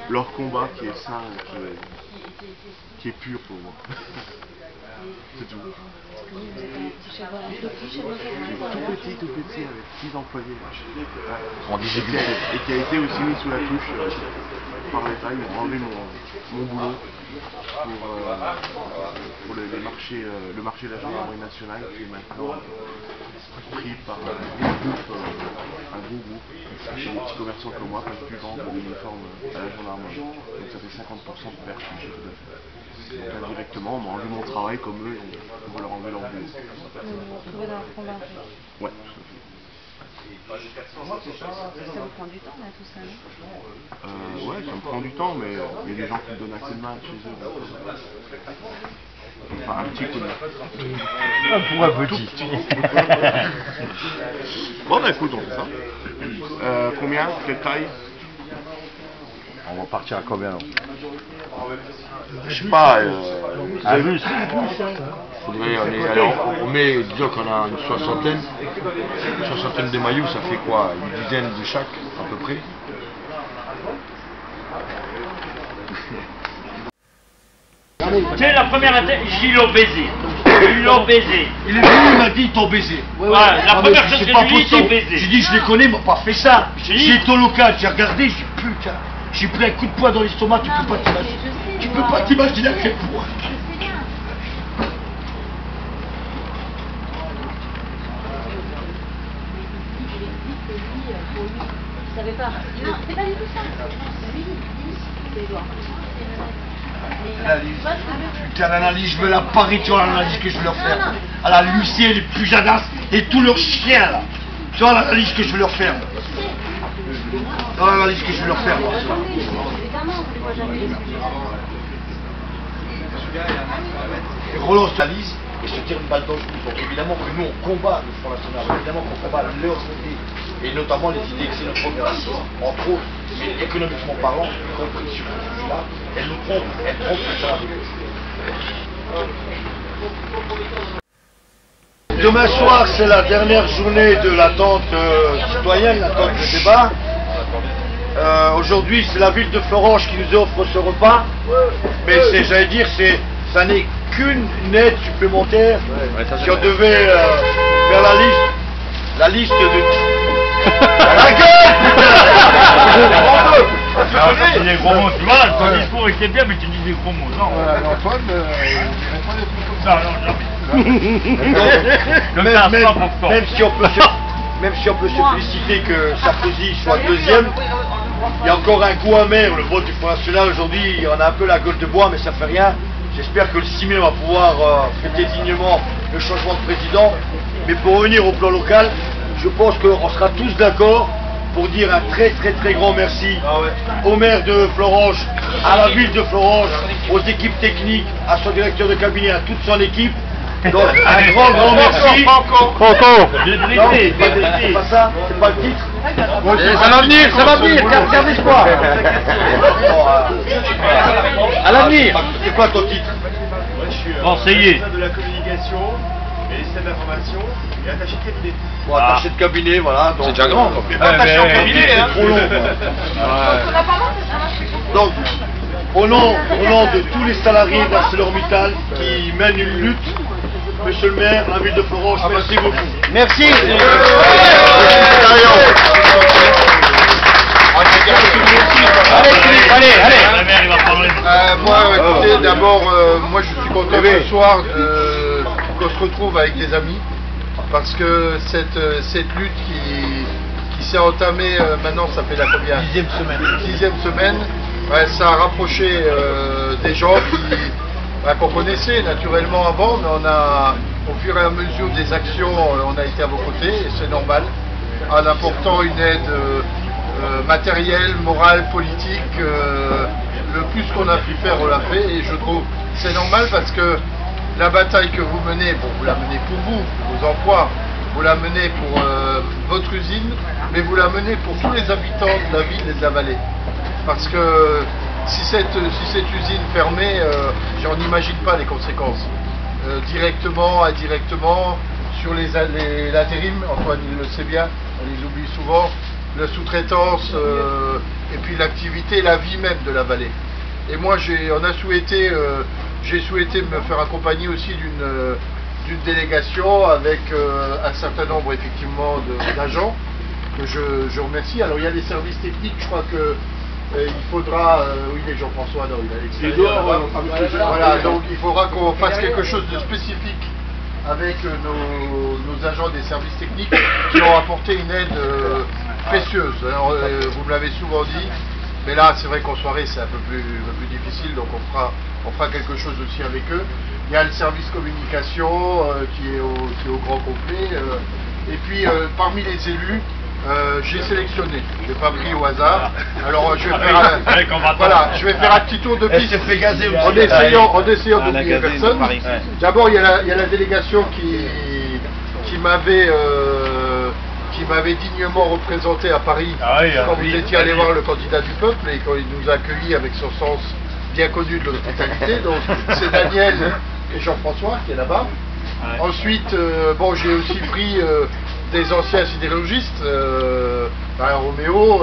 leur combat qui est sain, qui est pur pour moi. C'est tout. Tout petit, avec 6 employés. En difficulté. Et qui a été aussi mis sous la touche par l'État. Ils m'ont enlevé mon boulot pour le marché de la gendarmerie nationale qui est maintenant pris par un gros groupe. Des petits commerçants comme moi peuvent plus vendre l'uniforme à la gendarmerie. Donc ça fait 50% de perte du chiffre d'affaires. Donc indirectement, on m'a enlevé mon travail comme eux, on va leur enlever leur boulot. Vous vous retrouvez dans leur combat. Ouais, Ça vous prend du temps là tout ça, non? ouais, ça me prend du temps, mais il y a des gens qui me donnent assez de main chez eux. Enfin, un petit coup de main. Pour un petit. Bon bah écoute, on fait ça. Combien? Quelle taille? On va partir à combien là? Je sais pas. À vue. On met, disons qu'on a une soixantaine de maillots, ça fait quoi? Une dizaine de chaque, à peu près. Tu sais, la première attaque, ils l'ont baisé. Ils l'ont baisé. Il est venu, il m'a dit, ils t'ont baisé. Ouais, la première chose que je lui ai dit, c'est baisé. J'ai dit, je les connais, ils m'ont pas fait ça. J'ai été au local, j'ai regardé, j'ai dit, putain, j'ai pris un coup de poing dans l'estomac, tu peux pas t'imaginer. Tu peux pas t'imaginer à quel point. Je savais pas. Non, c'est pas du tout ça. C'est Edouard. Putain, l'analyse, je veux la parition, l'analyse que je veux leur faire. À la Lucie, les Pujadas et tous leurs chiens là. Tu vois l'analyse que je veux leur faire. Dans l'analyse que je veux leur faire. Et relance l'analyse et se tire une balle dans le cou. Donc évidemment que nous on combat le Front National, évidemment qu'on combat leurs idées. Et notamment les idées que c'est notre premier raciste, entre autres, mais économiquement parlant, y compris sur ce sujet-là, elles nous trompent, elles trompent les salariés. Demain soir, c'est la dernière journée de l'attente citoyenne, l'attente de débat. Aujourd'hui, c'est la ville de Florange qui nous offre ce repas, mais j'allais dire, ça n'est qu'une aide supplémentaire si on devait faire la liste de... La gueule, putain! C'est des gros mots, tu vois, ton discours était bien, mais tu dis des gros mots, non? Antoine, il dirait pas des trucs comme ça. Non, même si on peut se féliciter que Sarkozy soit deuxième, il y a encore un goût amer, le vote du Front National aujourd'hui, on a un peu la gueule de bois, mais ça fait rien. J'espère que le 6 mai on va pouvoir fêter dignement le changement de président, mais pour revenir au plan local, je pense qu'on sera tous d'accord pour dire un très grand merci au maire de Florange, à la ville de Florange, aux équipes techniques, à son directeur de cabinet, à toute son équipe. Donc un grand merci. C'est pas ça, c'est pas le titre. Ça va venir, garde espoir. À l'avenir. C'est quoi ton titre? Conseiller. De la communication et les systèmes d'information et attaché de cabinet. Bon, attaché de cabinet, voilà. C'est déjà grand. Mais pas attaché en cabinet, hein. Trop long. Donc, au nom de tous les salariés d'ArcelorMittal qui mènent une lutte, monsieur le maire, la ville de Florange, merci beaucoup. Merci. Moi, écoutez, d'abord, moi je suis content ce soir qu'on se retrouve avec des amis, parce que cette lutte qui s'est entamée, maintenant ça fait la combien? Dixième semaine. Ouais, ça a rapproché des gens qu'on connaissait naturellement avant, mais au fur et à mesure des actions, on a été à vos côtés, et c'est normal, en apportant une aide matérielle, morale, politique. Le plus qu'on a pu faire, on l'a fait, et je trouve c'est normal parce que la bataille que vous menez, bon, vous la menez pour vous, pour vos emplois, vous la menez pour votre usine, mais vous la menez pour tous les habitants de la ville et de la vallée. Parce que si cette usine fermait, j'en imagine pas les conséquences. Directement, indirectement, sur l'intérim, Antoine il le sait bien, on les oublie souvent, la sous-traitance et puis l'activité, la vie même de la vallée. Et moi, j'ai souhaité me faire accompagner aussi d'une délégation avec un certain nombre effectivement d'agents que je remercie. Alors il y a des services techniques, je crois que il faudra, oui, les Jean-François, non, il a l'extérieur. Voilà, donc il faudra qu'on fasse quelque chose de spécifique avec nos agents des services techniques qui ont apporté une aide précieuse. Alors, vous me l'avez souvent dit, mais là c'est vrai qu'en soirée c'est un peu plus difficile, donc on fera quelque chose aussi avec eux. Il y a le service communication qui est au grand complet. Et puis parmi les élus, j'ai sélectionné, je n'ai pas pris au hasard. Alors je vais faire un petit tour de piste en essayant d'oublier personne. D'abord il y a la délégation qui m'avait dignement représenté à Paris quand vous étiez allé voir le candidat du peuple et quand il nous a accueillis avec son sens bien connu de l'hospitalité. Donc c'est Daniel et Jean-François qui est là-bas. Ensuite, bon, j'ai aussi pris des anciens sidérurgistes, Roméo,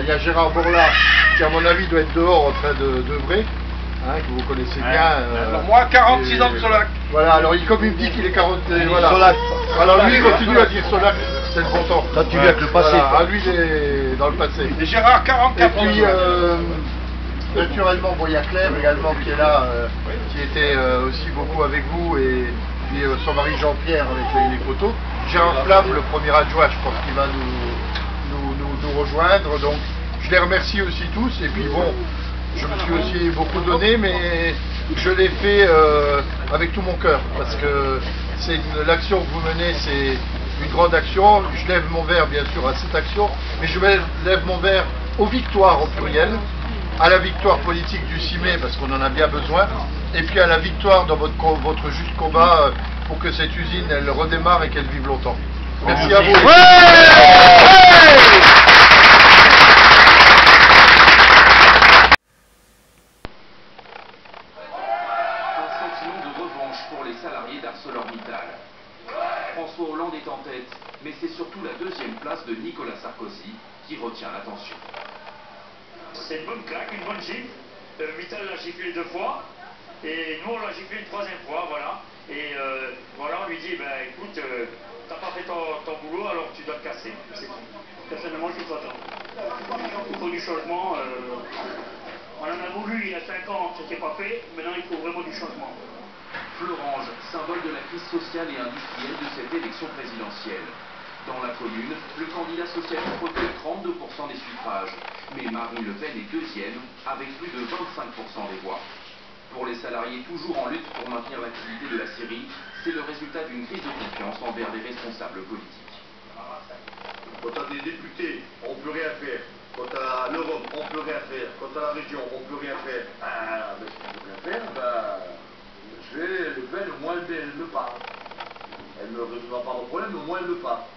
il y a Gérard Bourla qui à mon avis doit être dehors en train d'œuvrer, que vous connaissez bien. Alors moi 46 ans de Solac. Voilà, alors comme il me dit qu'il est 40, voilà. Solac. Alors lui il continue à dire Solac, c'est le bon temps. Toi tu viens avec le passé. Voilà, lui il est dans le passé. Et Gérard 44 ans. Et puis naturellement, bon, il y a Claire également qui est là, qui était aussi beaucoup avec vous, et puis son mari Jean-Pierre avec les photos. Gérard Flamme, le premier adjoint, je pense qu'il va nous rejoindre. Donc je les remercie aussi tous. Et puis bon, je me suis aussi beaucoup donné, mais je l'ai fait avec tout mon cœur, parce que l'action que vous menez, c'est une grande action. Je lève mon verre bien sûr à cette action, mais je lève mon verre aux victoires au pluriel, à la victoire politique du 6 mai, parce qu'on en a bien besoin, et puis à la victoire dans votre juste combat pour que cette usine elle redémarre et qu'elle vive longtemps. Merci à vous. Un sentiment de revanche pour les salariés d'ArcelorMittal. François Hollande est en tête, mais c'est surtout la deuxième place de Nicolas Sarkozy qui retient l'attention. C'est une bonne claque, une bonne gifle. Mittal l'a giflé 2 fois, et nous on l'a giflé une 3e fois, voilà. Et voilà, on lui dit, ben écoute, t'as pas fait ton boulot, alors tu dois te casser. C'est tout. Personnellement, je suis content. Il faut du changement. On en a voulu il y a 5 ans, c'était pas fait. Maintenant, il faut vraiment du changement. Florange, symbole de la crise sociale et industrielle de cette élection présidentielle. Dans la commune, le candidat socialiste recueille 32% des suffrages, mais Marine Le Pen est deuxième, avec plus de 25% des voix. Pour les salariés toujours en lutte pour maintenir l'activité de la scierie, c'est le résultat d'une crise de confiance envers les responsables politiques. Quant à des députés, on ne peut rien faire. Quant à l'Europe, on ne peut rien faire. Quant à la région, on ne peut rien faire. Mais si on ne peut rien faire, Le Pen, au moins elle me parle. Elle ne résoudra pas mon problème, mais au moins elle me parle.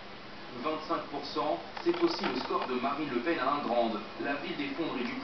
25%, c'est aussi le score de Marine Le Pen à Ingrande, la ville des fonderies du